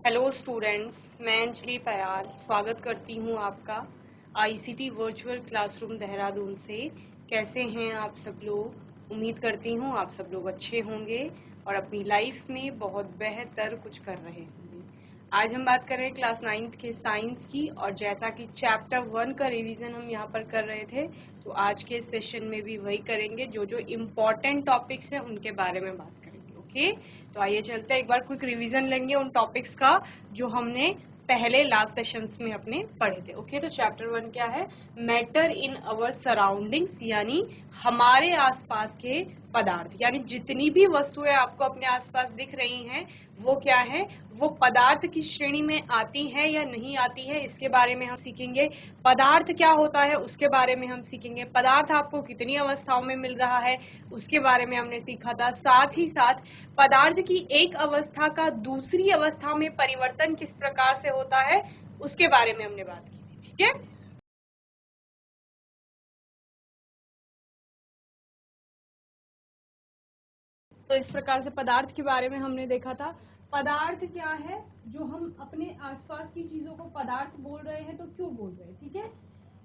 Hello students, मैं अंजलि पयाल स्वागत करती हूँ आपका आईसीटी वर्चुअल क्लासरूम देहरादून से। कैसे हैं आप सब लोग? उम्मीद करती हूँ आप सब लोग अच्छे होंगे और अपनी लाइफ में बहुत बेहतर कुछ कर रहे होंगे। आज हम बात कर रहे हैं क्लास 9th के साइंस की, और जैसा कि चैप्टर 1 का रिवीजन हम यहाँ पर कर रहे थे, तो आज के सेशन में भी वही करेंगे। जो जो इम्पोर्टेंट टॉपिक्स हैं उनके बारे में बात करेंगे। ओके, तो आइए चलते हैं, एक बार क्विक रिवीजन लेंगे उन टॉपिक्स का जो हमने पहले लास्ट सेशंस में अपने पढ़े थे। ओके, तो चैप्टर 1 क्या है? मैटर इन अवर सराउंडिंग्स, यानी हमारे आसपास के पदार्थ, यानी जितनी भी वस्तुएं आपको अपने आसपास दिख रही हैं वो क्या है, वो पदार्थ की श्रेणी में आती है या नहीं आती है, इसके बारे में हम सीखेंगे। पदार्थ क्या होता है उसके बारे में हम सीखेंगे। पदार्थ आपको कितनी अवस्थाओं में मिल रहा है उसके बारे में हमने सीखा था। साथ ही साथ पदार्थ की एक अवस्था का दूसरी अवस्था में परिवर्तन किस प्रकार से होता है उसके बारे में हमने बात की थी। ठीक है, तो इस प्रकार से पदार्थ के बारे में हमने देखा था। पदार्थ क्या है? जो हम अपने आसपास की चीजों को पदार्थ बोल रहे हैं, तो क्यों बोल रहे हैं? ठीक है,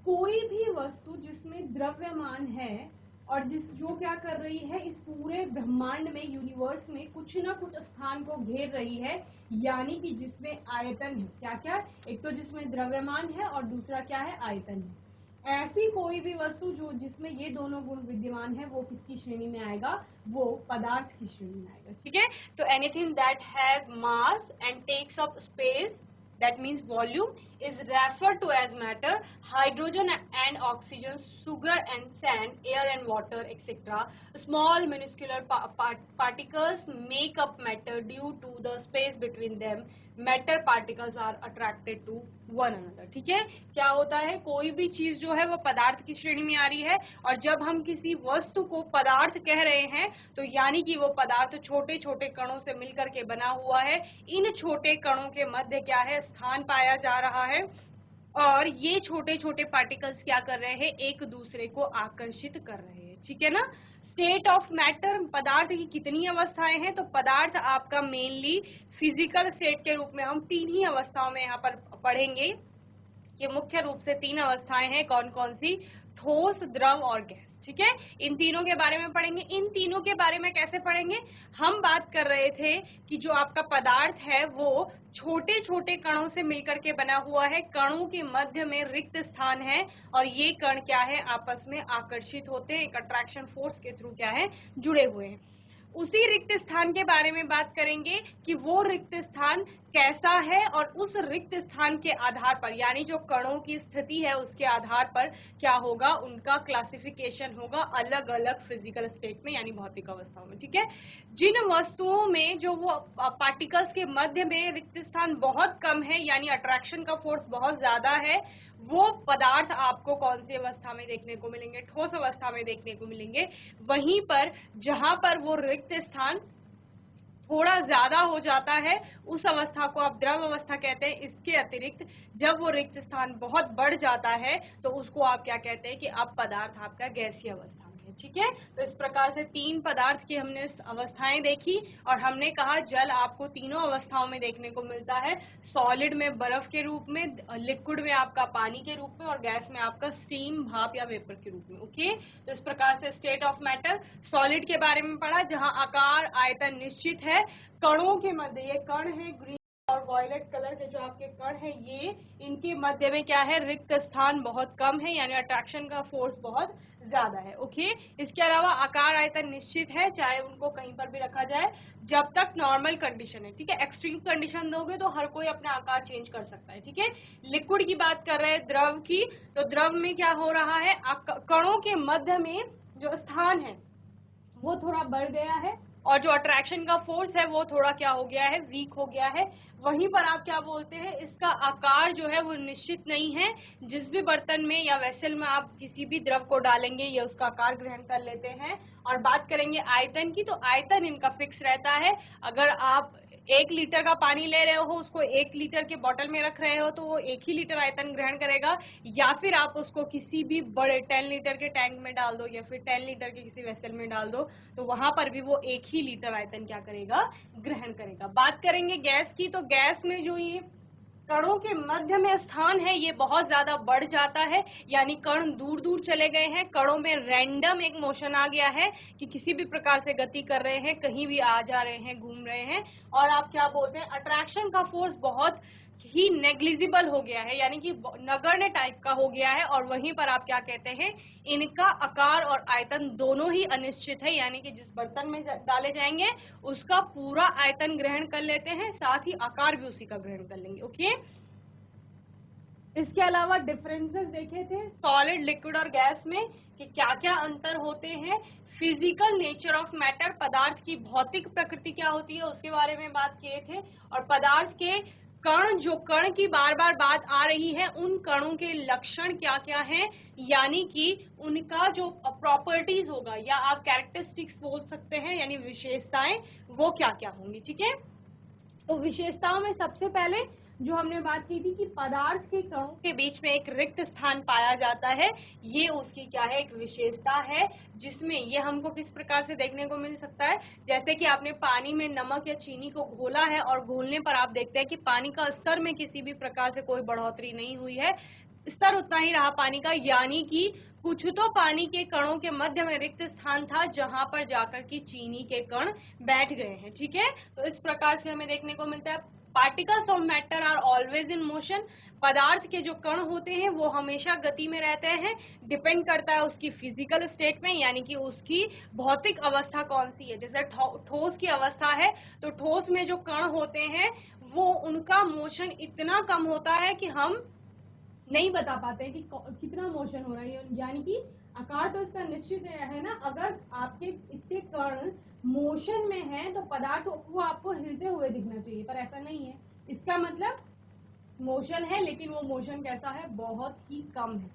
कोई भी वस्तु जिसमें द्रव्यमान है और जो क्या कर रही है, इस पूरे ब्रह्मांड में, यूनिवर्स में कुछ ना कुछ स्थान को घेर रही है, यानी कि जिसमें आयतन है। क्या क्या? एक तो जिसमें द्रव्यमान है और दूसरा क्या है? आयतन है। ऐसी कोई भी वस्तु जो जिसमें ये दोनों गुण विद्यमान है वो किसकी श्रेणी में आएगा? वो पदार्थ की श्रेणी में आएगा। ठीक है, तो anything that has mass and takes up space, that means volume, is referred to as matter. Hydrogen and oxygen, sugar and sand, air and water, etc. Small minuscule particles make up matter. Due to the space between them, matter particles are attracted to one another. ठीक है, क्या होता है? कोई भी चीज जो है वो पदार्थ की श्रेणी में आ रही है, और जब हम किसी वस्तु को पदार्थ कह रहे हैं तो यानी कि वो पदार्थ छोटे छोटे कणों से मिलकर के बना हुआ है। इन छोटे कणों के मध्य क्या है? स्थान पाया जा रहा है, और ये छोटे छोटे पार्टिकल्स क्या कर रहे हैं? एक दूसरे को आकर्षित कर रहे हैं। ठीक है ना। स्टेट ऑफ मैटर, पदार्थ की कितनी अवस्थाएं हैं? तो पदार्थ आपका मेनली फिजिकल स्टेट के रूप में हम 3 ही अवस्थाओं में यहाँ पर पढ़ेंगे। ये मुख्य रूप से 3 अवस्थाएं हैं। कौन कौन सी? ठोस, द्रव और गैस। ठीक है, इन तीनों के बारे में पढ़ेंगे। इन तीनों के बारे में कैसे पढ़ेंगे? हम बात कर रहे थे कि जो आपका पदार्थ है वो छोटे छोटे कणों से मिलकर के बना हुआ है। कणों के मध्य में रिक्त स्थान है, और ये कण क्या है? आपस में आकर्षित होते हैं, एक अट्रैक्शन फोर्स के थ्रू क्या है? जुड़े हुए हैं। उसी रिक्त स्थान के बारे में बात करेंगे कि वो रिक्त स्थान कैसा है, और उस रिक्त स्थान के आधार पर, यानी जो कणों की स्थिति है उसके आधार पर क्या होगा? उनका क्लासिफिकेशन होगा अलग अलग फिजिकल स्टेट में, यानी भौतिक अवस्थाओं में। ठीक है, जिन वस्तुओं में जो वो पार्टिकल्स के मध्य में रिक्त स्थान बहुत कम है, यानी अट्रैक्शन का फोर्स बहुत ज्यादा है, वो पदार्थ आपको कौन सी अवस्था में देखने को मिलेंगे? ठोस अवस्था में देखने को मिलेंगे। वहीं पर जहां पर वो रिक्त स्थान थोड़ा ज्यादा हो जाता है, उस अवस्था को आप द्रव अवस्था कहते हैं। इसके अतिरिक्त जब वो रिक्त स्थान बहुत बढ़ जाता है तो उसको आप क्या कहते हैं? कि अब पदार्थ आपका गैसीय अवस्था में है। ठीक है, तो इस प्रकार से 3 पदार्थ की हमने अवस्थाएं देखी, और हमने कहा जल आपको तीनों अवस्थाओं में देखने को मिलता है। सॉलिड में बर्फ के रूप में, लिक्विड में आपका पानी के रूप में, और गैस में आपका स्टीम, भाप या वेपर के रूप में। ओके, तो इस प्रकार से स्टेट ऑफ मैटर। सॉलिड के बारे में पढ़ा, जहां आकार आयतन निश्चित है। कणों के मध्य, ये कण है ग्रीन और वॉयलेट कलर के जो आपके कण है, ये इनके मध्य में क्या है? रिक्त स्थान बहुत कम है, यानी अट्रैक्शन का फोर्स बहुत ज्यादा है। ओके, इसके अलावा आकार आयतन निश्चित है, चाहे उनको कहीं पर भी रखा जाए, जब तक नॉर्मल कंडीशन है। ठीक है, एक्सट्रीम कंडीशन दोगे तो हर कोई अपना आकार चेंज कर सकता है। ठीक है, लिक्विड की बात कर रहे हैं, द्रव की, तो द्रव में क्या हो रहा है? कणों के मध्य में जो स्थान है वो थोड़ा बढ़ गया है, और जो अट्रैक्शन का फोर्स है वो थोड़ा क्या हो गया है? वीक हो गया है। वहीं पर आप क्या बोलते हैं? इसका आकार जो है वो निश्चित नहीं है। जिस भी बर्तन में या वेसल में आप किसी भी द्रव को डालेंगे ये उसका आकार ग्रहण कर लेते हैं। और बात करेंगे आयतन की, तो आयतन इनका फिक्स रहता है। अगर आप 1 लीटर का पानी ले रहे हो, उसको 1 लीटर के बॉटल में रख रहे हो तो वो 1 ही लीटर आयतन ग्रहण करेगा, या फिर आप उसको किसी भी बड़े 10 लीटर के टैंक में डाल दो या फिर 10 लीटर के किसी वेसल में डाल दो, तो वहां पर भी वो 1 ही लीटर आयतन क्या करेगा, ग्रहण करेगा। बात करेंगे गैस की, तो गैस में जो ये कणों के मध्य में स्थान है ये बहुत ज्यादा बढ़ जाता है, यानी कण दूर दूर चले गए हैं, कणों में रैंडम एक मोशन आ गया है कि किसी भी प्रकार से गति कर रहे हैं, कहीं भी आ जा रहे हैं, घूम रहे हैं, और आप क्या बोलते हैं, अट्रैक्शन का फोर्स बहुत ही नेग्लिजिबल हो गया है, यानी कि नगण्य टाइप का हो गया है। और वहीं पर आप क्या कहते हैं, इनका आकार और आयतन दोनों ही अनिश्चित है, यानी कि जिस बर्तन में डाले जाएंगे उसका पूरा आयतन ग्रहण कर लेते हैं, साथ ही आकार भी उसी का ग्रहण कर लेंगे। ओके, इसके अलावा डिफरेंसेस देखे थे सॉलिड, लिक्विड और गैस में कि क्या क्या अंतर होते हैं। फिजिकल नेचर ऑफ मैटर, पदार्थ की भौतिक प्रकृति क्या होती है उसके बारे में बात किए थे। और पदार्थ के कण, जो कण की बार बार बात आ रही है, उन कणों के लक्षण क्या क्या हैं, यानी कि उनका जो प्रॉपर्टीज होगा या आप कैरेक्टरिस्टिक्स बोल सकते हैं, यानी विशेषताएं, वो क्या क्या होंगी। ठीक है, तो विशेषताओं में सबसे पहले जो हमने बात की थी कि पदार्थ के कणों के बीच में एक रिक्त स्थान पाया जाता है, ये उसकी क्या है, एक विशेषता है, जिसमें ये हमको किस प्रकार से देखने को मिल सकता है, जैसे कि आपने पानी में नमक या चीनी को घोला है और घोलने पर आप देखते हैं कि पानी का स्तर में किसी भी प्रकार से कोई बढ़ोतरी नहीं हुई है, स्तर उतना ही रहा पानी का, यानी कि कुछ तो पानी के कणों के मध्य में रिक्त स्थान था जहां पर जाकर के चीनी के कण बैठ गए हैं। ठीक है, तो इस प्रकार से हमें देखने को मिलता है। Particles of matter are always in motion, पदार्थ के जो कण होते हैं वो हमेशा गति में रहते हैं, डिपेंड करता है उसकी फिजिकल स्टेट में, यानी कि उसकी भौतिक अवस्था कौन सी है। जैसे ठोस की अवस्था है तो ठोस में जो कण होते हैं वो उनका मोशन इतना कम होता है कि हम नहीं बता पाते कि कितना मोशन हो रहा है, यानी कि आकार तो इसका निश्चित है ना, अगर आपके इसके कण मोशन में है तो पदार्थ वो आपको हिलते हुए दिखना चाहिए, पर ऐसा नहीं है। इसका मतलब मोशन है, लेकिन वो मोशन कैसा है, बहुत ही कम है।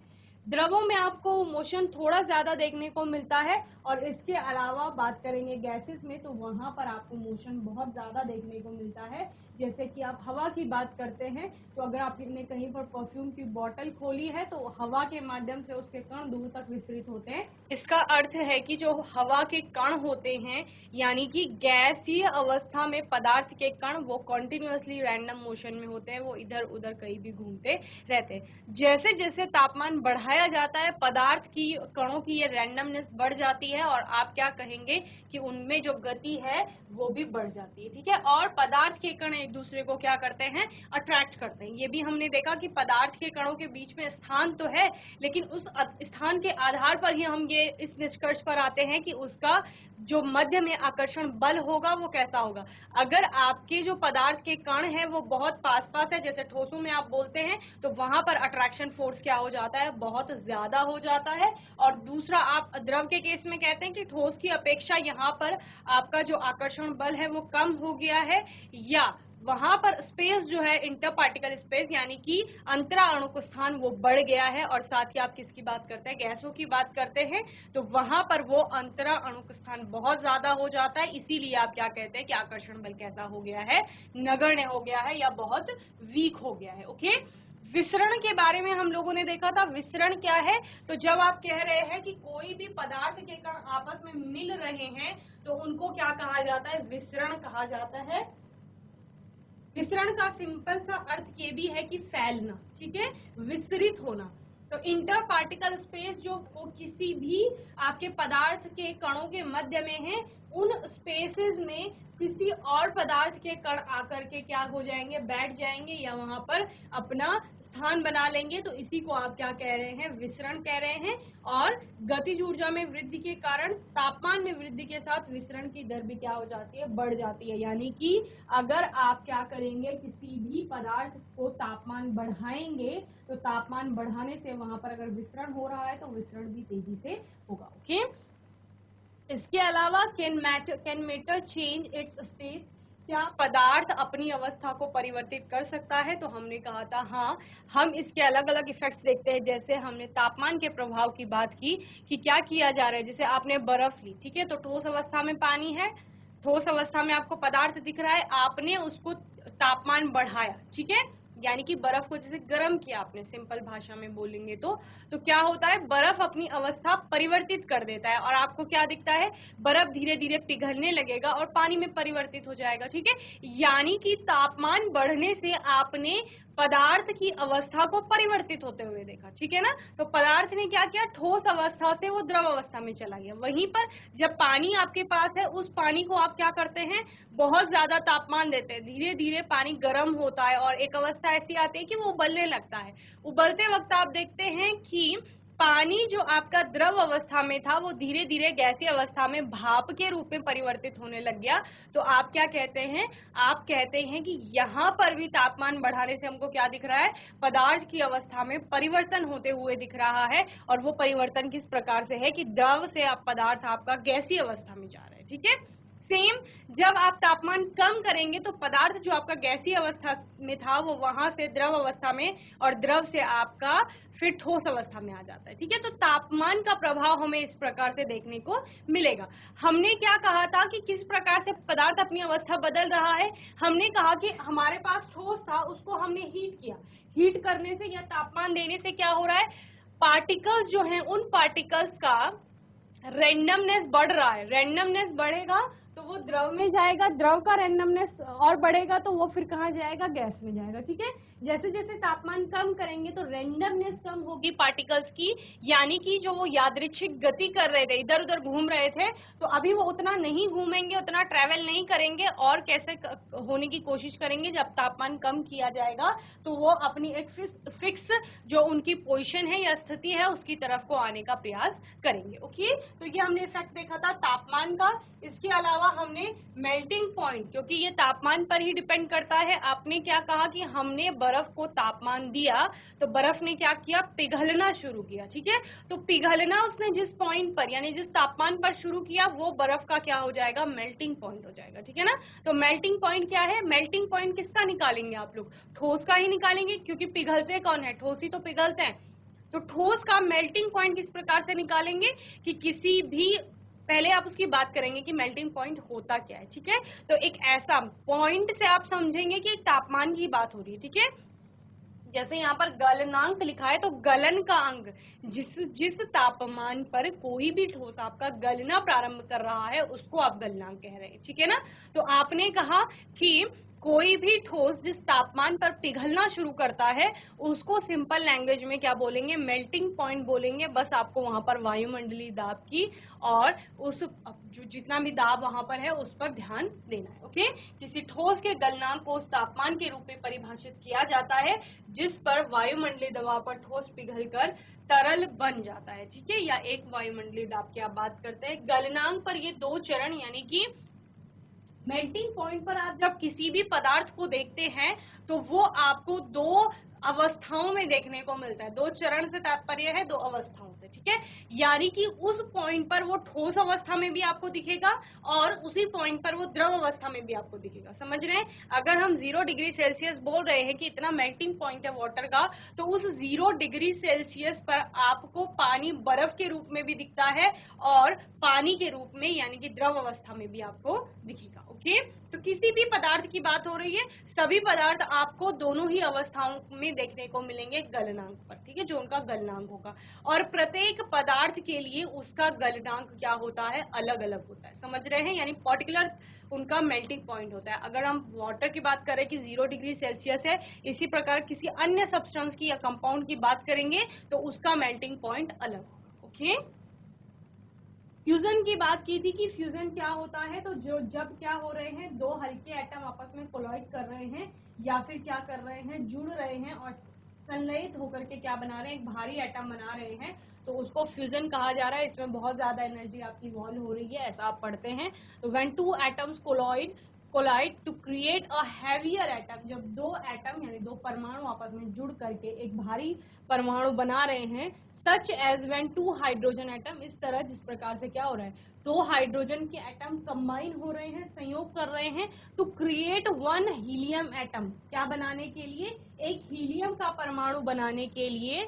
द्रवों में आपको मोशन थोड़ा ज्यादा देखने को मिलता है, और इसके अलावा बात करेंगे गैसेस में तो वहां पर आपको मोशन बहुत ज्यादा देखने को मिलता है। जैसे कि आप हवा की बात करते हैं तो अगर आपने कहीं पर परफ्यूम की बोतल खोली है तो हवा के माध्यम से उसके कण दूर तक विस्तृत होते हैं। इसका अर्थ है कि जो हवा के कण होते हैं, यानी कि गैसीय अवस्था में पदार्थ के कण वो कॉन्टिन्यूअसली रैंडम मोशन में होते हैं, वो इधर उधर कहीं भी घूमते रहते हैं। जैसे जैसे तापमान बढ़ाया जाता है पदार्थ की कणों की ये रैंडमनेस बढ़ जाती है, और आप क्या कहेंगे कि उनमें जो गति है वो भी बढ़ जाती है। ठीक है, और पदार्थ के कण एक दूसरे को क्या करते हैं, अट्रैक्ट करते हैं। ये भी हमने देखा कि पदार्थ के कणों के बीच में स्थान तो है, लेकिन उस स्थान के आधार पर ही हम ये इस निष्कर्ष पर आते हैं कि उसका जो मध्य में आकर्षण बल होगा वो कैसा होगा। अगर आपके जो पदार्थ के कण है वो बहुत पास पास है, जैसे ठोसों में आप बोलते हैं, तो वहां पर अट्रैक्शन फोर्स क्या हो जाता है, बहुत ज्यादा हो जाता है। और दूसरा, आप द्रव के केस में कहते हैं कि ठोस की अपेक्षा यहाँ पर आपका जो आकर्षण बल है वो कम हो गया है, या वहां पर स्पेस जो है, इंटर पार्टिकल स्पेस, यानी कि अंतरा अणुक स्थान वो बढ़ गया है। और साथ ही आप किसकी बात करते हैं, गैसों की बात करते हैं, तो वहां पर वो अंतरा अणुक स्थान बहुत ज्यादा हो जाता है। इसीलिए आप क्या कहते हैं कि आकर्षण बल कैसा हो गया है, नगण्य हो गया है या बहुत वीक हो गया है। ओके, विसरण के बारे में हम लोगों ने देखा था। विसरण क्या है, तो जब आप कह रहे हैं कि कोई भी पदार्थ के कण आपस में मिल रहे हैं तो उनको क्या कहा जाता है, विसरण कहा जाता है। विसरण का सिंपल सा अर्थ ये भी है कि फैलना, ठीक है, विस्तृत होना। तो इंटर पार्टिकल स्पेस जो किसी भी आपके पदार्थ के कणों के मध्य में है, उन स्पेसेस में किसी और पदार्थ के कण आकर के क्या हो जाएंगे, बैठ जाएंगे या वहां पर अपना स्थान बना लेंगे। तो इसी को आप क्या कह रहे हैं, विसरण कह रहे हैं। और गतिज ऊर्जा में वृद्धि के कारण तापमान में वृद्धि के साथ विसरण की दर भी क्या हो जाती है, बढ़ जाती है। यानी कि अगर आप क्या करेंगे, किसी भी पदार्थ को तापमान बढ़ाएंगे तो तापमान बढ़ाने से वहां पर अगर विसरण हो रहा है तो विसरण भी तेजी से होगा। ओके, इसके अलावा can matter change it's state, क्या पदार्थ अपनी अवस्था को परिवर्तित कर सकता है। तो हमने कहा था हाँ, हम इसके अलग अलग इफेक्ट्स देखते हैं। जैसे हमने तापमान के प्रभाव की बात की कि क्या किया जा रहा है, जैसे आपने बर्फ ली, ठीक है, तो ठोस अवस्था में पानी है, ठोस अवस्था में आपको पदार्थ दिख रहा है, आपने उसको तापमान बढ़ाया, ठीक है, यानी कि बर्फ को जैसे गर्म किया आपने, सिंपल भाषा में बोलेंगे तो क्या होता है, बर्फ अपनी अवस्था परिवर्तित कर देता है और आपको क्या दिखता है, बर्फ धीरे धीरे पिघलने लगेगा और पानी में परिवर्तित हो जाएगा, ठीक है। यानी कि तापमान बढ़ने से आपने पदार्थ की अवस्था को परिवर्तित होते हुए देखा, ठीक है ना। तो पदार्थ ने क्या किया, ठोस अवस्था से वो द्रव अवस्था में चला गया। वहीं पर जब पानी आपके पास है, उस पानी को आप क्या करते हैं, बहुत ज्यादा तापमान देते हैं, धीरे धीरे पानी गर्म होता है और एक अवस्था ऐसी आती है कि वो उबलने लगता है। उबलते वक्त आप देखते हैं कि पानी जो आपका द्रव अवस्था में था वो धीरे धीरे गैसीय अवस्था में भाप के रूप में परिवर्तित होने लग गया। तो आप क्या कहते हैं, आप कहते हैं कि यहाँ पर भी तापमान बढ़ाने से हमको क्या दिख रहा है, पदार्थ की अवस्था में परिवर्तन होते हुए दिख रहा है। और वो परिवर्तन किस प्रकार से है कि द्रव से आप पदार्थ आपका गैसीय अवस्था में जा रहा है, ठीक है। सेम जब आप तापमान कम करेंगे तो पदार्थ जो आपका गैसीय अवस्था में था वो वहां से द्रव अवस्था में और द्रव से आपका फिर ठोस अवस्था में आ जाता है, ठीक है। तो तापमान का प्रभाव हमें इस प्रकार से देखने को मिलेगा। हमने क्या कहा था कि किस प्रकार से पदार्थ अपनी अवस्था बदल रहा है, हमने कहा कि हमारे पास ठोस था, उसको हमने हीट किया, हीट करने से या तापमान देने से क्या हो रहा है, पार्टिकल्स जो हैं उन पार्टिकल्स का रैंडमनेस बढ़ रहा है। रैंडमनेस बढ़ेगा तो वो द्रव में जाएगा, द्रव का रैंडमनेस और बढ़ेगा तो वो फिर कहाँ जाएगा, गैस में जाएगा, ठीक है। जैसे जैसे तापमान कम करेंगे तो रैंडमनेस कम होगी पार्टिकल्स की, यानी कि जो वो यादृच्छिक गति कर रहे थे, इधर उधर घूम रहे थे, तो अभी वो उतना नहीं घूमेंगे, उतना ट्रेवल नहीं करेंगे और कैसे होने की कोशिश करेंगे, जब तापमान कम किया जाएगा तो वो अपनी एक फिक्स जो उनकी पोजीशन है या स्थिति है उसकी तरफ को आने का प्रयास करेंगे। ओके, तो ये हमने इफेक्ट देखा था तापमान का। इसके अलावा हमने मेल्टिंग पॉइंट, क्योंकि ये तापमान पर ही डिपेंड करता है, आपने क्या कहा कि हमने बर्फ को तापमान दिया तो बर्फ ने क्या किया, पिघलना शुरू किया, ठीक है। तो पिघलना उसने जिस पॉइंट पर यानी जिस तापमान पर शुरू किया वो बर्फ का क्या हो जाएगा, मेल्टिंग पॉइंट हो जाएगा, ठीक है ना। तो मेल्टिंग पॉइंट क्या है, मेल्टिंग पॉइंट किसका निकालेंगे आप लोग, ठोस का ही निकालेंगे, क्योंकि पिघलते कौन है, ठोस ही तो पिघलते हैं। तो ठोस का मेल्टिंग पॉइंट किस प्रकार से निकालेंगे कि किसी भी, पहले आप उसकी बात करेंगे कि मेल्टिंग पॉइंट होता क्या है, ठीक है। तो एक ऐसा पॉइंट से आप समझेंगे कि तापमान की बात हो रही है, ठीक है। जैसे यहाँ पर गलनांक लिखा है तो गलन का अंग, जिस तापमान पर कोई भी ठोस आपका गलना प्रारंभ कर रहा है उसको आप गलनांक कह रहे हैं, ठीक है ना। तो आपने कहा कि कोई भी ठोस जिस तापमान पर पिघलना शुरू करता है उसको सिंपल लैंग्वेज में क्या बोलेंगे, मेल्टिंग पॉइंट बोलेंगे। बस आपको वहां पर वायुमंडलीय दाब की और उस जो जितना भी दाब वहां पर है उस पर ध्यान देना है। ओके, किसी ठोस के गलनांक को उस तापमान के रूप में परिभाषित किया जाता है जिस पर वायुमंडलीय दबाव पर ठोस पिघलकर तरल बन जाता है, ठीक है। या एक वायुमंडलीय दाब की आप बात करते हैं। गलनांक पर ये दो चरण, यानी कि मेल्टिंग पॉइंट पर आप जब किसी भी पदार्थ को देखते हैं तो वो आपको दो अवस्थाओं में देखने को मिलता है। दो चरण से तात्पर्य है दो अवस्थाओं से, ठीक है। यानी कि उस पॉइंट पर वो ठोस अवस्था में भी आपको दिखेगा और उसी पॉइंट पर वो द्रव अवस्था में भी आपको दिखेगा। समझ रहे हैं, अगर हम 0 डिग्री सेल्सियस बोल रहे हैं कि इतना मेल्टिंग पॉइंट है वाटर का, तो उस 0 डिग्री सेल्सियस पर आपको पानी बर्फ के रूप में भी दिखता है और पानी के रूप में यानी कि द्रव अवस्था में भी आपको दिखेगा। ओके, तो किसी भी पदार्थ की बात हो रही है, सभी पदार्थ आपको दोनों ही अवस्थाओं में देखने को मिलेंगे गलनांक पर, ठीक है, जो उनका गलनांक होगा। और प्रत्येक पदार्थ के लिए उसका गलनांक क्या होता है, अलग अलग होता है। समझ रहे हैं, यानी पर्टिकुलर उनका मेल्टिंग पॉइंट होता है। अगर हम वाटर की बात करें कि 0 डिग्री सेल्सियस है, इसी प्रकार किसी अन्य सब्सटेंस की या कंपाउंड की बात करेंगे तो उसका मेल्टिंग पॉइंट अलग होगा। ओके, फ्यूजन की बात की थी कि फ्यूजन क्या होता है, तो जो जब क्या हो रहे हैं, दो हल्के एटम आपस में कोलाइड कर रहे हैं या फिर क्या कर रहे हैं, जुड़ रहे हैं और संलयित होकर के क्या बना रहे हैं, एक भारी एटम बना रहे हैं, तो उसको फ्यूजन कहा जा रहा है। इसमें बहुत ज्यादा एनर्जी आपकी इवॉल्व हो रही है, ऐसा आप पढ़ते हैं। तो when two atoms collide to create a heavier atom, जब दो एटम यानी दो परमाणु आपस में जुड़ करके एक भारी परमाणु बना रहे हैं, such as when two hydrogen atom, इस तरह जिस प्रकार से क्या हो रहा है, दो हाइड्रोजन के एटम कंबाइन हो रहे हैं, संयोग कर रहे हैं to create one helium atom, क्या बनाने के लिए, एक हीलियम का परमाणु बनाने के लिए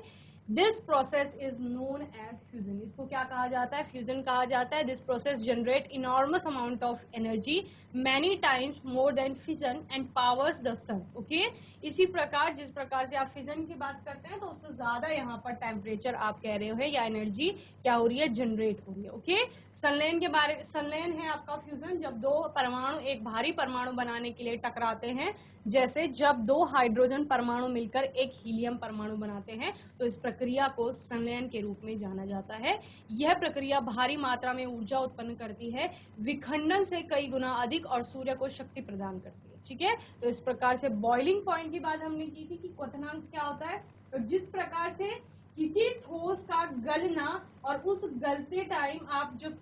this process is known as fusion. इसको क्या कहा जाता है? फ्यूजन कहा जाता है। This process generate enormous amount of energy many times more than fission and powers the sun. Okay, इसी प्रकार जिस प्रकार से आप फिजन की बात करते हैं तो उससे ज्यादा यहाँ पर टेम्परेचर आप कह रहे हो या एनर्जी क्या हो रही है? जनरेट हो रही है। ओके, संलयन के बारे संलयन है आपका फ्यूजन, जब दो परमाणु एक भारी परमाणु बनाने के लिए टकराते हैं, जैसे जब दो हाइड्रोजन परमाणु मिलकर एक हीलियम परमाणु बनाते हैं, तो इस प्रक्रिया को संलयन के रूप में जाना जाता है। यह प्रक्रिया भारी मात्रा में ऊर्जा उत्पन्न करती है, विखंडन से कई गुना अधिक, और सूर्य को शक्ति प्रदान करती है। ठीक है, तो इस प्रकार से बॉइलिंग पॉइंट की बात हमने की थी कि क्वथनांक क्या होता है। तो जिस प्रकार से किसी ठोस का गलना, और उस गलते टाइम आप जब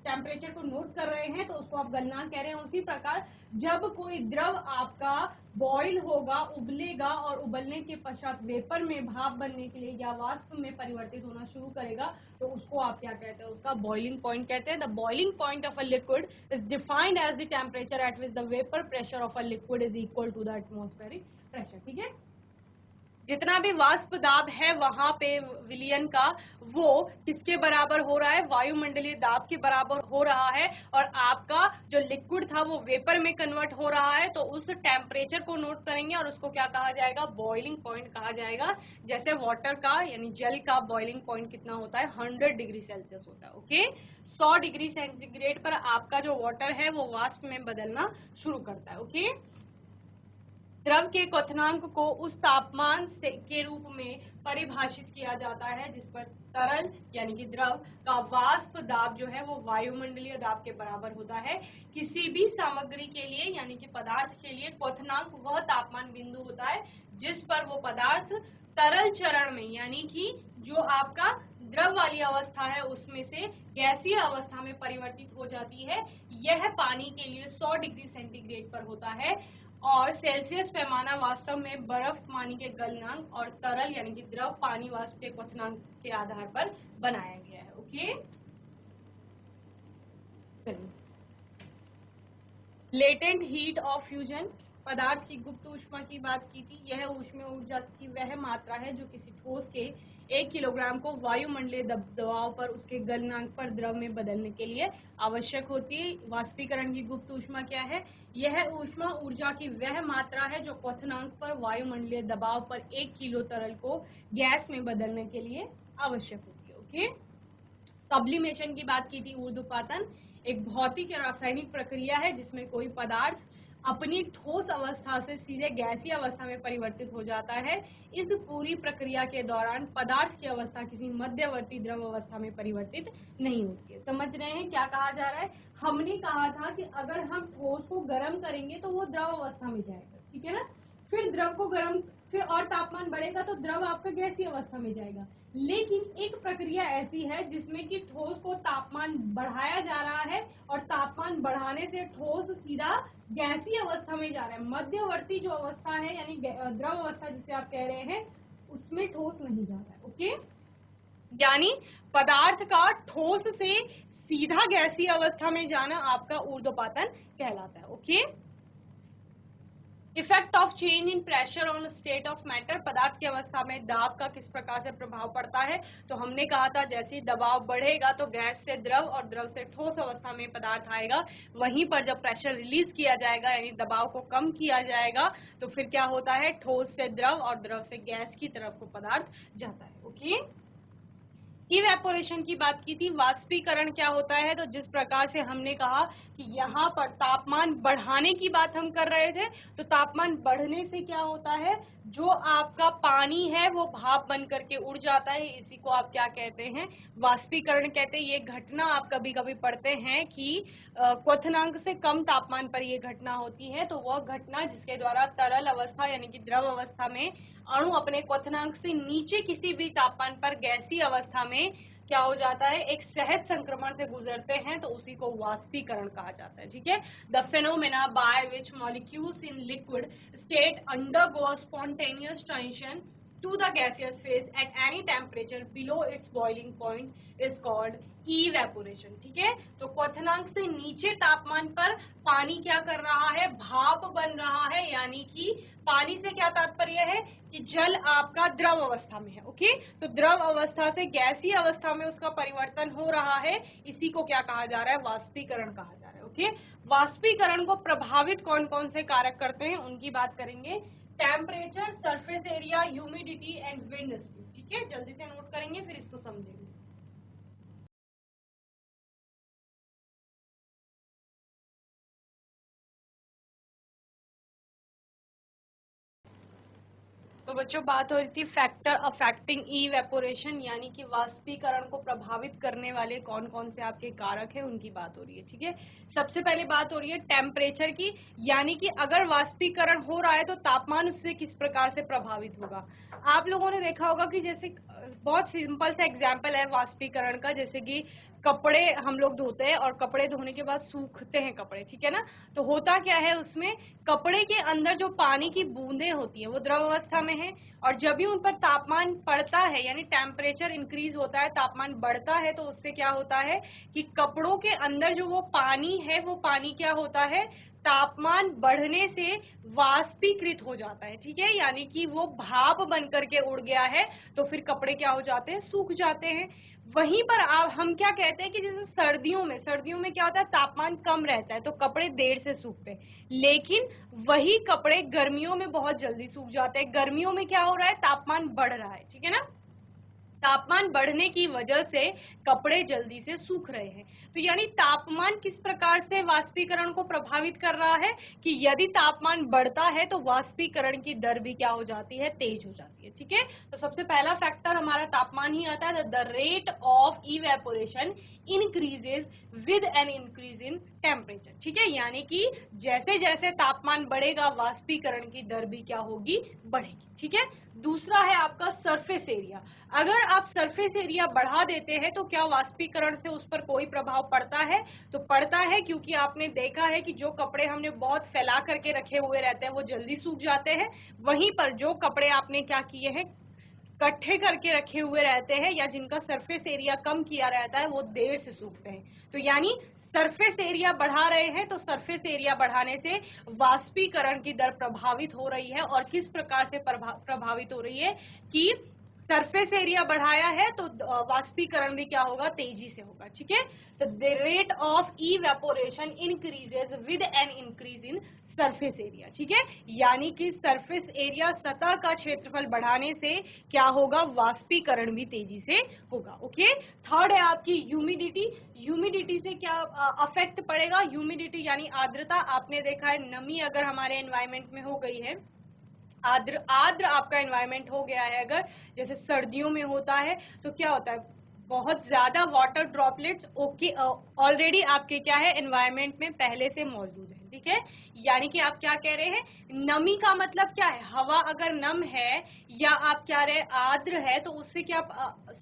टेम्परेचर को नोट कर रहे हैं तो उसको आप गलना कह रहे हैं, उसी प्रकार जब कोई द्रव आपका बॉईल होगा, उबलेगा, और उबलने के पश्चात वेपर में भाप बनने के लिए या वाष्प में परिवर्तित होना शुरू करेगा, तो उसको आप क्या कहते हैं? उसका बॉइलिंग पॉइंट कहते हैं। The boiling point of a liquid is defined as the temperature at which the vapour pressure of a liquid is equal to the atmospheric pressure. ठीक है, जितना भी वाष्प दाब है वहां पे विलयन का, वो किसके बराबर हो रहा है? वायुमंडलीय दाब के बराबर हो रहा है, और आपका जो लिक्विड था वो वेपर में कन्वर्ट हो रहा है। तो उस टेम्परेचर को नोट करेंगे और उसको क्या कहा जाएगा? बॉइलिंग पॉइंट कहा जाएगा। जैसे वाटर का यानी जल का बॉइलिंग पॉइंट कितना होता है? 100 डिग्री सेल्सियस होता है। ओके, 100 डिग्री सेंटीग्रेड पर आपका जो वाटर है वो वाष्प में बदलना शुरू करता है। ओके, द्रव के क्वथनांक को उस तापमान के रूप में परिभाषित किया जाता है जिस पर तरल यानी कि द्रव का वाष्प दाब जो है वो वायुमंडलीय दाब के बराबर होता है। किसी भी सामग्री के लिए यानी कि पदार्थ के लिए क्वथनांक वह तापमान बिंदु होता है जिस पर वो पदार्थ तरल चरण में यानी कि जो आपका द्रव वाली अवस्था है उसमें से गैसीय अवस्था में परिवर्तित हो जाती है। यह पानी के लिए 100 डिग्री सेंटीग्रेड पर होता है, और सेल्सियस पैमाना वास्तव में बर्फ पानी के गलनांक और तरल यानी कि द्रव पानी वाष्प के क्वथनांक के आधार पर बनाया गया है। Okay, latent heat of fusion, पदार्थ की गुप्त ऊष्मा की बात की थी। यह ऊष्मीय ऊर्जा की वह मात्रा है जो किसी ठोस के 1 किलोग्राम को वायुमंडलीय दबाव पर उसके गलनांक पर द्रव में बदलने के लिए आवश्यक होती है। वाष्पीकरण की गुप्त ऊष्मा क्या है? यह ऊष्मा ऊर्जा की वह मात्रा है जो क्वथनांक पर वायुमंडलीय दबाव पर 1 किलो तरल को गैस में बदलने के लिए आवश्यक होती है। ओके, सब्लिमेशन की बात की थी। ऊर्ध्वपातन एक भौतिक या रासायनिक प्रक्रिया है जिसमें कोई पदार्थ अपनी ठोस अवस्था से सीधे गैसीय अवस्था में परिवर्तित हो जाता है। इस पूरी प्रक्रिया के दौरान पदार्थ की अवस्था किसी मध्यवर्ती द्रव अवस्था में परिवर्तित नहीं होती है। समझ रहे हैं क्या कहा जा रहा है? हमने कहा था कि अगर हम ठोस को गर्म करेंगे तो वो द्रव अवस्था में जाएगा, ठीक है ना। फिर द्रव को गर्म, फिर और तापमान बढ़ेगा तो द्रव आपका गैसीय अवस्था में जाएगा। लेकिन एक प्रक्रिया ऐसी है जिसमें कि ठोस को तापमान बढ़ाया जा रहा है, और तापमान बढ़ाने से ठोस सीधा गैसीय अवस्था में जा रहा है। मध्यवर्ती जो अवस्था है यानी द्रव अवस्था जिसे आप कह रहे हैं, उसमें ठोस नहीं जा रहा है। ओके, यानी पदार्थ का ठोस से सीधा गैसीय अवस्था में जाना आपका ऊर्ध्वपातन कहलाता है। Okay, effect of change in pressure on state of matter, पदार्थ की अवस्था में दाब का किस प्रकार से प्रभाव पड़ता है? तो हमने कहा था जैसे ही दबाव बढ़ेगा तो गैस से द्रव और द्रव से ठोस अवस्था में पदार्थ आएगा। वहीं पर जब प्रेशर रिलीज किया जाएगा यानी दबाव को कम किया जाएगा तो फिर क्या होता है? ठोस से द्रव और द्रव से गैस की तरफ को पदार्थ जाता है। ओके, इवेपोरेशन की बात की थी। वाष्पीकरण क्या होता है? तो जिस प्रकार से हमने कहा कि यहाँ पर तापमान बढ़ाने की बात हम कर रहे थे, तो तापमान बढ़ने से क्या होता है? जो आपका पानी है वो भाप बन करके उड़ जाता है। इसी को आप क्या कहते हैं? वाष्पीकरण कहते हैं। ये घटना आप कभी कभी पढ़ते हैं कि क्वथनांक से कम तापमान पर ये घटना होती है। तो वह घटना जिसके द्वारा तरल अवस्था यानी कि द्रव अवस्था में अणु अपने क्वथनांक से नीचे किसी भी तापमान पर गैसीय अवस्था में क्या हो जाता है? एक सहज संक्रमण से गुजरते हैं, तो उसी को वाष्पीकरण कहा जाता है। ठीक है, the phenomena by which molecules in liquid state undergo spontaneous transition to the gaseous phase at any temperature below its boiling point is called evaporation। ठीक है, तो क्वथनांक से नीचे तापमान पर पानी क्या कर रहा है, भाप बन रहा है, यानी कि पानी से क्या तात्पर्य है कि जल आपका द्रव अवस्था में है। ओके, तो द्रव अवस्था से गैसीय अवस्था में उसका परिवर्तन हो रहा है, इसी को क्या कहा जा रहा है, वाष्पीकरण कहा जा रहा है। ओके, वाष्पीकरण को प्रभावित कौन कौन से कारक करते हैं उनकी बात करेंगे। Temperature, surface area, humidity and wind speed. ठीक है, जल्दी से नोट करेंगे फिर इसको समझेंगे। तो बच्चों बात हो रही थी फैक्टर अफेक्टिंग इवेपोरेशन, यानी कि वाष्पीकरण को प्रभावित करने वाले कौन कौन से आपके कारक हैं उनकी बात हो रही है। ठीक है, सबसे पहले बात हो रही है टेम्परेचर की, यानी कि अगर वाष्पीकरण हो रहा है तो तापमान उससे किस प्रकार से प्रभावित होगा। आप लोगों ने देखा होगा कि जैसे बहुत सिंपल सा एग्जाम्पल है वाष्पीकरण का, जैसे कि कपड़े हम लोग धोते हैं और कपड़े धोने के बाद सूखते हैं कपड़े, ठीक है ना, तो होता क्या है उसमें कपड़े के अंदर जो पानी की बूंदें होती हैं वो द्रव अवस्था में है, और जब भी उन पर तापमान बढ़ता है यानी टेम्परेचर इंक्रीज होता है, तापमान बढ़ता है, तो उससे क्या होता है कि कपड़ों के अंदर जो वो पानी है वो पानी क्या होता है, तापमान बढ़ने से वाष्पीकृत हो जाता है। ठीक है, यानी कि वो भाप बन करके उड़ गया है, तो फिर कपड़े क्या हो जाते हैं, सूख जाते हैं। वहीं पर हम क्या कहते हैं कि जैसे सर्दियों में क्या होता है, तापमान कम रहता है तो कपड़े देर से सूखते हैं, लेकिन वही कपड़े गर्मियों में बहुत जल्दी सूख जाते हैं। गर्मियों में क्या हो रहा है, तापमान बढ़ रहा है, ठीक है ना, तापमान बढ़ने की वजह से कपड़े जल्दी से सूख रहे हैं। तो यानी तापमान किस प्रकार से वाष्पीकरण को प्रभावित कर रहा है कि यदि तापमान बढ़ता है तो वाष्पीकरण की दर भी क्या हो जाती है, तेज हो जाती है। ठीक है, तो सबसे पहला फैक्टर हमारा तापमान ही आता है, the rate of evaporation increases with an increase in temperature. ठीक है, यानी कि जैसे जैसे तापमान बढ़ेगा वाष्पीकरण की दर भी क्या होगी, बढ़ेगी। ठीक है, दूसरा है आपका सरफेस एरिया। अगर आप सरफेस एरिया बढ़ा देते हैं तो क्या वाष्पीकरण से उस पर कोई प्रभाव पड़ता है, तो पड़ता है, क्योंकि आपने देखा है कि जो कपड़े हमने बहुत फैला करके रखे हुए रहते हैं वो जल्दी सूख जाते हैं, वहीं पर जो कपड़े आपने क्या किए हैं, इकट्ठे करके रखे हुए रहते हैं या जिनका सरफेस एरिया कम किया रहता है वो देर से सूखते हैं। तो यानी सरफेस एरिया बढ़ा रहे हैं तो सरफेस एरिया बढ़ाने से वाष्पीकरण की दर प्रभावित हो रही है, और किस प्रकार से प्रभावित हो रही है कि सरफेस एरिया बढ़ाया है तो वाष्पीकरण भी क्या होगा, तेजी से होगा। ठीक है, तो the rate of evaporation increases with an increase in surface area. ठीक है, यानी कि सरफेस एरिया सतह का क्षेत्रफल बढ़ाने से क्या होगा, वाष्पीकरण भी तेजी से होगा। ओके, थर्ड है आपकी ह्यूमिडिटी। ह्यूमिडिटी से क्या अफेक्ट पड़ेगा, ह्यूमिडिटी यानी आर्द्रता। आपने देखा है नमी अगर हमारे एनवायरमेंट में हो गई है, आर्द्र आपका एनवायरमेंट हो गया है, अगर जैसे सर्दियों में होता है तो क्या होता है, बहुत ज्यादा वाटर ड्रॉपलेट्स ओके ऑलरेडी आपके क्या है एनवायरमेंट में पहले से मौजूद है। ठीक है, यानी कि आप क्या कह रहे हैं, नमी का मतलब क्या है, हवा अगर नम है या आप क्या रहे आर्द्र है, तो उससे क्या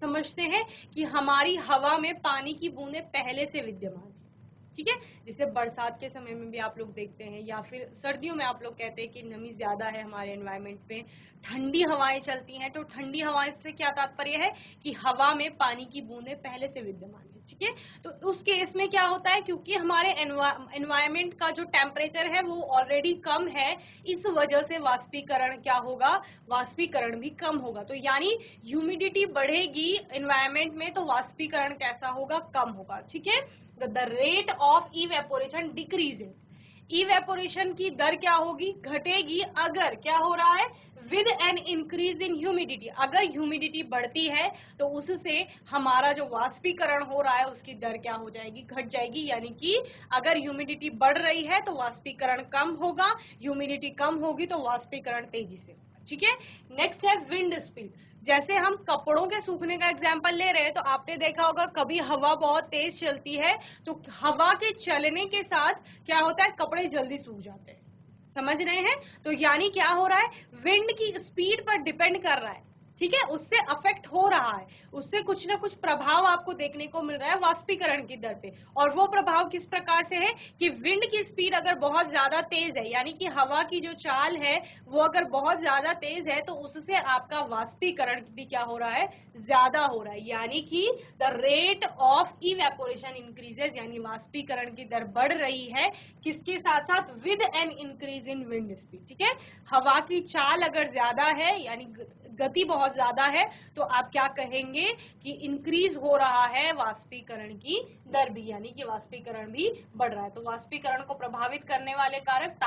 समझते हैं कि हमारी हवा में पानी की बूंदें पहले से विद्यमान है। ठीक है, जैसे बरसात के समय में भी आप लोग देखते हैं, या फिर सर्दियों में आप लोग कहते हैं कि नमी ज्यादा है हमारे एनवायरनमेंट में, ठंडी हवाएं चलती हैं, तो ठंडी हवाएं से क्या तात्पर्य है कि हवा में पानी की बूंदें पहले से विद्यमान है। ठीक है, तो उस केस में क्या होता है, क्योंकि हमारे एनवायरनमेंट का जो टेम्परेचर है वो ऑलरेडी कम है, इस वजह से वाष्पीकरण क्या होगा, वाष्पीकरण भी कम होगा। तो यानी ह्यूमिडिटी बढ़ेगी एनवायरनमेंट में तो वाष्पीकरण कैसा होगा, कम होगा। ठीक है, the rate of evaporation decreases, evaporation की दर क्या होगी, घटेगी, अगर क्या हो रहा है, with an increase in humidity, अगर ह्यूमिडिटी बढ़ती है तो उससे हमारा जो वाष्पीकरण हो रहा है उसकी दर क्या हो जाएगी, घट जाएगी। यानी कि अगर ह्यूमिडिटी बढ़ रही है तो वाष्पीकरण कम होगा, ह्यूमिडिटी कम होगी तो वाष्पीकरण तेजी से होगा। ठीक है, नेक्स्ट है विंड स्पीड। जैसे हम कपड़ों के सूखने का एग्जाम्पल ले रहे हैं तो आपने देखा होगा कभी हवा बहुत तेज चलती है तो हवा के चलने के साथ क्या होता है, कपड़े जल्दी सूख जाते हैं। समझ रहे हैं, तो यानी क्या हो रहा है, विंड की स्पीड पर डिपेंड कर रहा है। ठीक है, उससे अफेक्ट हो रहा है, उससे कुछ ना कुछ प्रभाव आपको देखने को मिल रहा है वाष्पीकरण की दर पे। और वो प्रभाव किस प्रकार से है कि विंड की स्पीड अगर बहुत ज्यादा तेज है, यानी कि हवा की जो चाल है वो अगर बहुत ज्यादा तेज है, तो उससे आपका वाष्पीकरण भी क्या हो रहा है, ज्यादा हो रहा है, यानी कि the rate of evaporation increases, यानी वाष्पीकरण की दर बढ़ रही है, किसके साथ साथ, with an increase in wind speed. ठीक है, हवा की चाल अगर ज्यादा है, यानी गति बहुत ज्यादा है, तो आप क्या कहेंगे कि इंक्रीज हो रहा है वाष्पीकरण की दर भी, यानी कि वाष्पीकरण भी बढ़ रहा है। तो वाष्पीकरण को प्रभावित करने वाले कारक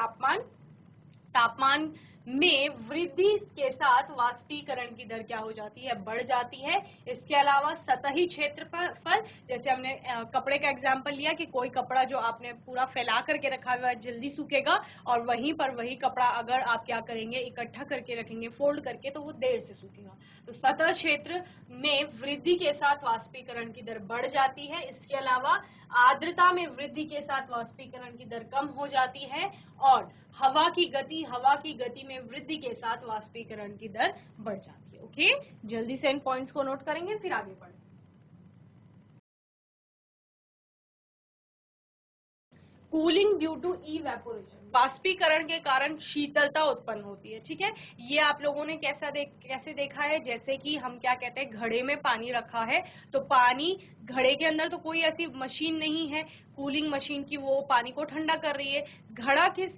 तापमान में वृद्धि के साथ वाष्पीकरण की दर क्या हो जाती है, बढ़ जाती है। इसके अलावा सतही क्षेत्रफल, जैसे हमने कपड़े का एग्जांपल लिया कि कोई कपड़ा जो आपने पूरा फैला करके रखा हुआ है जल्दी सूखेगा, और वहीं पर वही कपड़ा अगर आप क्या करेंगे, इकट्ठा करके रखेंगे फोल्ड करके, तो वो देर से सूखेगा। तो सतह क्षेत्र में वृद्धि के साथ वाष्पीकरण की दर बढ़ जाती है। इसके अलावा आर्द्रता में वृद्धि के साथ वाष्पीकरण की दर कम हो जाती है, और हवा की गति में वृद्धि के साथ वाष्पीकरण की दर बढ़ जाती है। ओके, जल्दी से इन पॉइंट्स को नोट करेंगे, फिर आगे बढ़ेंगे। कूलिंग ड्यू टू इवेपोरेशन, वाष्पीकरण के कारण शीतलता उत्पन्न होती है। ठीक है, ये आप लोगों ने कैसे देखा है, जैसे कि हम क्या कहते हैं, घड़े में पानी रखा है, तो पानी, घड़े के अंदर तो कोई ऐसी मशीन नहीं है कूलिंग मशीन की वो पानी को ठंडा कर रही है। घड़ा किस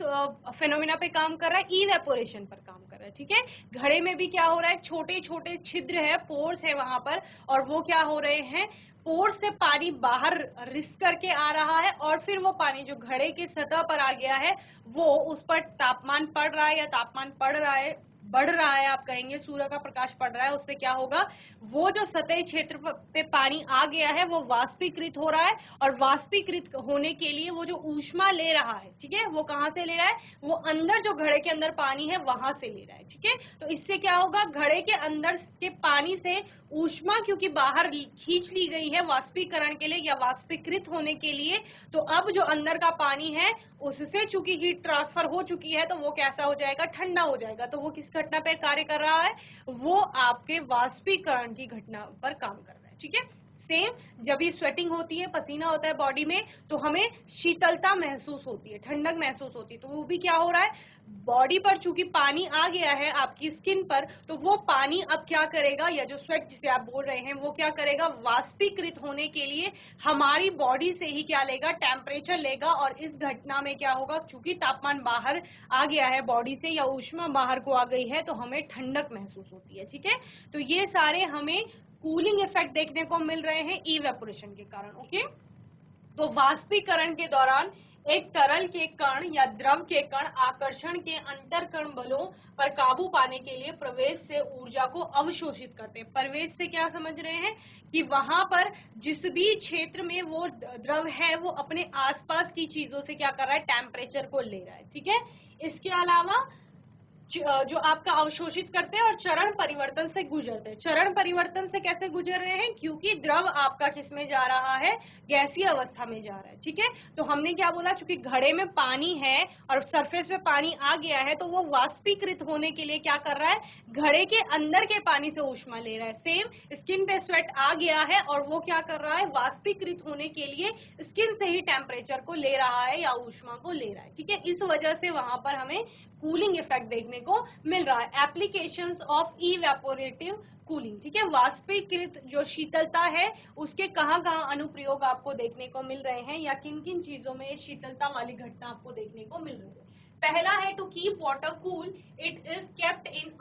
फेनोमेना पे काम कर रहा है, इवेपोरेशन पर काम कर रहा है। ठीक है, घड़े में भी क्या हो रहा है, छोटे छोटे छिद्र है, पोर्स है वहां पर, और वो क्या हो रहे हैं, पोर से पानी बाहर रिस करके आ रहा है, और फिर वो पानी जो घड़े की सतह पर आ गया है, वो उस पर तापमान पड़ रहा है, या तापमान बढ़ रहा है, आप कहेंगे सूर्य का प्रकाश पड़ रहा है, उससे क्या होगा, वो जो सतही क्षेत्र पे पानी आ गया है वो वाष्पीकृत हो रहा है, और वाष्पीकृत होने के लिए वो जो ऊष्मा ले रहा है, ठीक है, वो कहाँ से ले रहा है, वो अंदर जो घड़े के अंदर पानी है वहां से ले रहा है। ठीक है, तो इससे क्या होगा, घड़े के अंदर के पानी से ऊष्मा क्योंकि बाहर खींच ली गई है वाष्पीकरण के लिए या वाष्पीकृत होने के लिए, तो अब जो अंदर का पानी है उससे चूंकि हीट ट्रांसफर हो चुकी है, तो वो कैसा हो जाएगा, ठंडा हो जाएगा। तो वो किस घटना पे कार्य कर रहा है, वो आपके वाष्पीकरण की घटना पर काम कर रहा है। ठीक है, सेम जब ये स्वेटिंग होती है, पसीना होता है बॉडी में, तो हमें शीतलता महसूस होती है, ठंडक महसूस होती है, तो वो भी क्या हो रहा है, बॉडी पर चूंकि पानी आ गया है आपकी स्किन पर, तो वो पानी अब क्या करेगा, या जो स्वेट जिसे आप बोल रहे हैं, वो क्या करेगा, वाष्पीकृत होने के लिए हमारी बॉडी से ही क्या लेगा, टेम्परेचर लेगा, और इस घटना में क्या होगा, चूंकि तापमान बाहर आ गया है बॉडी से, या ऊष्मा बाहर को आ गई है, तो हमें ठंडक महसूस होती है। ठीक है, तो ये सारे हमें कूलिंग इफेक्ट देखने को मिल रहे हैं इवेपोरेशन के कारण। ओके, तो वाष्पीकरण के दौरान एक तरल के कण या द्रव के कण आकर्षण के अंतरकण बलों पर काबू पाने के लिए प्रवेश से ऊर्जा को अवशोषित करते हैं। प्रवेश से क्या समझ रहे हैं कि वहां पर जिस भी क्षेत्र में वो द्रव है वो अपने आसपास की चीजों से क्या कर रहा है, टेम्परेचर को ले रहा है। ठीक है, इसके अलावा जो आपका अवशोषित करते हैं और चरण परिवर्तन से गुजरते हैं। चरण परिवर्तन से कैसे गुजर रहे हैं, क्योंकि द्रव आपका किस में जा रहा है, गैसीय अवस्था में जा रहा है। ठीक है, तो हमने क्या बोला, चूंकि घड़े में पानी है और सरफेस पे पानी आ गया है, तो वो वाष्पीकृत होने के लिए क्या कर रहा है, घड़े के अंदर के पानी से ऊष्मा ले रहा है। सेम स्किन पे स्वेट आ गया है और वो क्या कर रहा है, वाष्पीकृत होने के लिए स्किन से ही टेम्परेचर को ले रहा है या ऊष्मा को ले रहा है। ठीक है, इस वजह से वहां पर हमें कूलिंग इफेक्ट देखने को मिल रहा है। एप्लीकेशंस ऑफ इवेपोरेटिव कूलिंग, ठीक है, वाष्पीकृत जो शीतलता है उसके कहाँ कहाँ अनुप्रयोग आपको देखने को मिल रहे हैं, या किन किन चीजों में शीतलता वाली घटना आपको देखने को मिल रही है। पहला है to keep water cool, it is kept in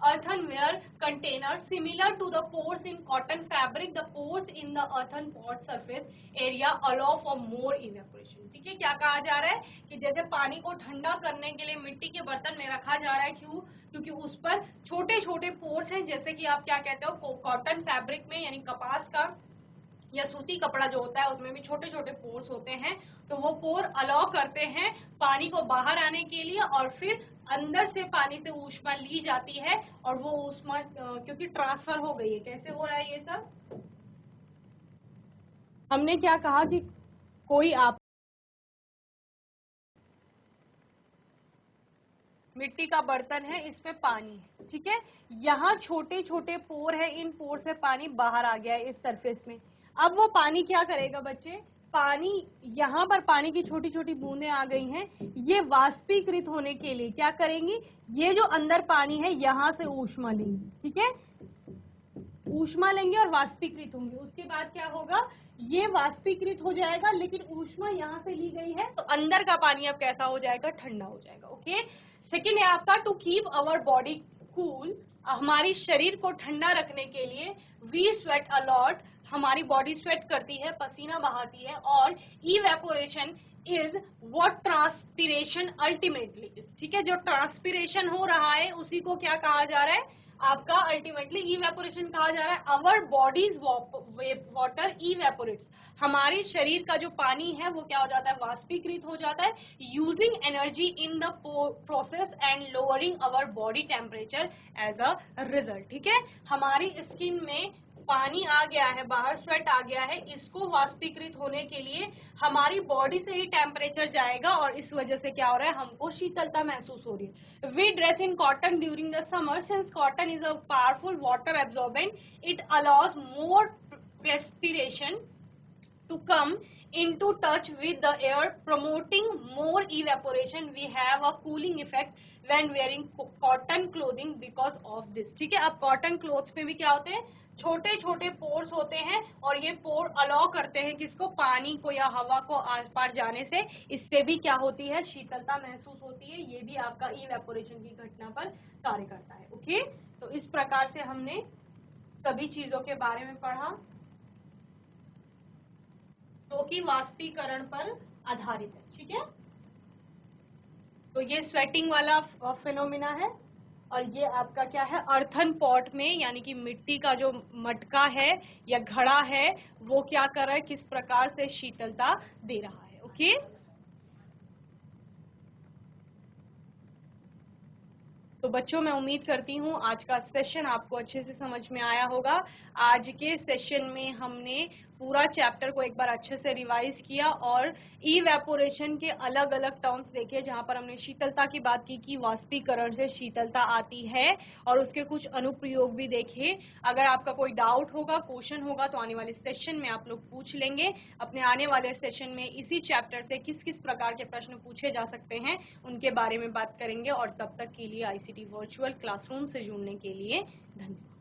earthenware container similar to the pores in cotton fabric. The pores in the earthen pot surface area allow for more evaporation. ठीक है, क्या कहा जा रहा है कि जैसे पानी को ठंडा करने के लिए मिट्टी के बर्तन में रखा जा रहा है, क्यों, क्योंकि उस पर छोटे छोटे पोर्स हैं, जैसे कि आप क्या कहते हो, कॉटन फैब्रिक में, यानी कपास का या सूती कपड़ा जो होता है उसमें भी छोटे छोटे पोर्स होते हैं, तो वो पोर अलाउ करते हैं पानी को बाहर आने के लिए, और फिर अंदर से पानी से ऊष्मा ली जाती है, और वो ऊष्मा क्योंकि ट्रांसफर हो गई है। कैसे हो रहा है ये सब, हमने क्या कहा कि कोई आप मिट्टी का बर्तन है, इसमें पानी है, ठीक है। यहाँ छोटे छोटे पोर है, इन पोर से पानी बाहर आ गया है इस सरफेस में। अब वो पानी क्या करेगा बच्चे, पानी, यहाँ पर पानी की छोटी छोटी बूंदें आ गई हैं, ये वाष्पीकृत होने के लिए क्या करेंगी, ये जो अंदर पानी है यहाँ से ऊष्मा लेंगी, ठीक है, ऊष्मा लेंगे और वाष्पीकृत होंगे। उसके बाद क्या होगा, ये वाष्पीकृत हो जाएगा, लेकिन ऊष्मा यहाँ से ली गई है तो अंदर का पानी अब कैसा हो जाएगा, ठंडा हो जाएगा। ओके, सेकेंड है आपका to keep our body cool, हमारी शरीर को ठंडा रखने के लिए वी स्वेट अलॉट, हमारी बॉडी स्वेट करती है, पसीना बहाती है, और evaporation is what transpiration ultimately is, ठीक है, जो ट्रांसपिरेशन हो रहा है उसी को क्या कहा जा रहा है आपका, अल्टीमेटली इवेपोरेशन कहा जा रहा है। आवर बॉडीज वाटर इवेपोरेट्स, हमारे शरीर का जो पानी है वो क्या हो जाता है, वाष्पीकृत हो जाता है, using energy in the process and lowering our body temperature as a result, ठीक है। हमारी स्किन में पानी आ गया है, बाहर स्वेट आ गया है, इसको वाष्पीकृत होने के लिए हमारी बॉडी से ही टेम्परेचर जाएगा और इस वजह से क्या हो रहा है, हमको शीतलता महसूस हो रही है। We dress in cotton during the summer since cotton is a powerful water absorbent, it allows more respiration to come into touch with the air, promoting more evaporation. We have a cooling effect when wearing cotton clothing because of this, ठीक है। अब cotton clothes पे भी क्या होते हैं, छोटे छोटे पोर्स होते हैं, और ये पोर अलाउ करते हैं किसको, पानी को या हवा को आस पार जाने से, इससे भी क्या होती है, शीतलता महसूस होती है। ये भी आपका इवेपोरेशन की घटना पर कार्य करता है। ओके, तो इस प्रकार से हमने सभी चीजों के बारे में पढ़ा जो कि वाष्पीकरण पर आधारित है, ठीक है। तो ये स्वेटिंग वाला फिनोमिना है, और ये आपका क्या है, अर्थन पॉट में, यानी कि मिट्टी का जो मटका है या घड़ा है वो क्या कर रहा है, किस प्रकार से शीतलता दे रहा है। ओके, तो बच्चों मैं उम्मीद करती हूँ आज का सेशन आपको अच्छे से समझ में आया होगा। आज के सेशन में हमने पूरा चैप्टर को एक बार अच्छे से रिवाइज किया और इवेपोरेशन के अलग अलग टर्म्स देखे, जहाँ पर हमने शीतलता की बात की कि वाष्पीकरण से शीतलता आती है, और उसके कुछ अनुप्रयोग भी देखे। अगर आपका कोई डाउट होगा, क्वेश्चन होगा, तो आने वाले सेशन में आप लोग पूछ लेंगे। अपने आने वाले सेशन में इसी चैप्टर से किस किस प्रकार के प्रश्न पूछे जा सकते हैं उनके बारे में बात करेंगे। और तब तक के लिए ICT वर्चुअल क्लासरूम से जुड़ने के लिए धन्यवाद।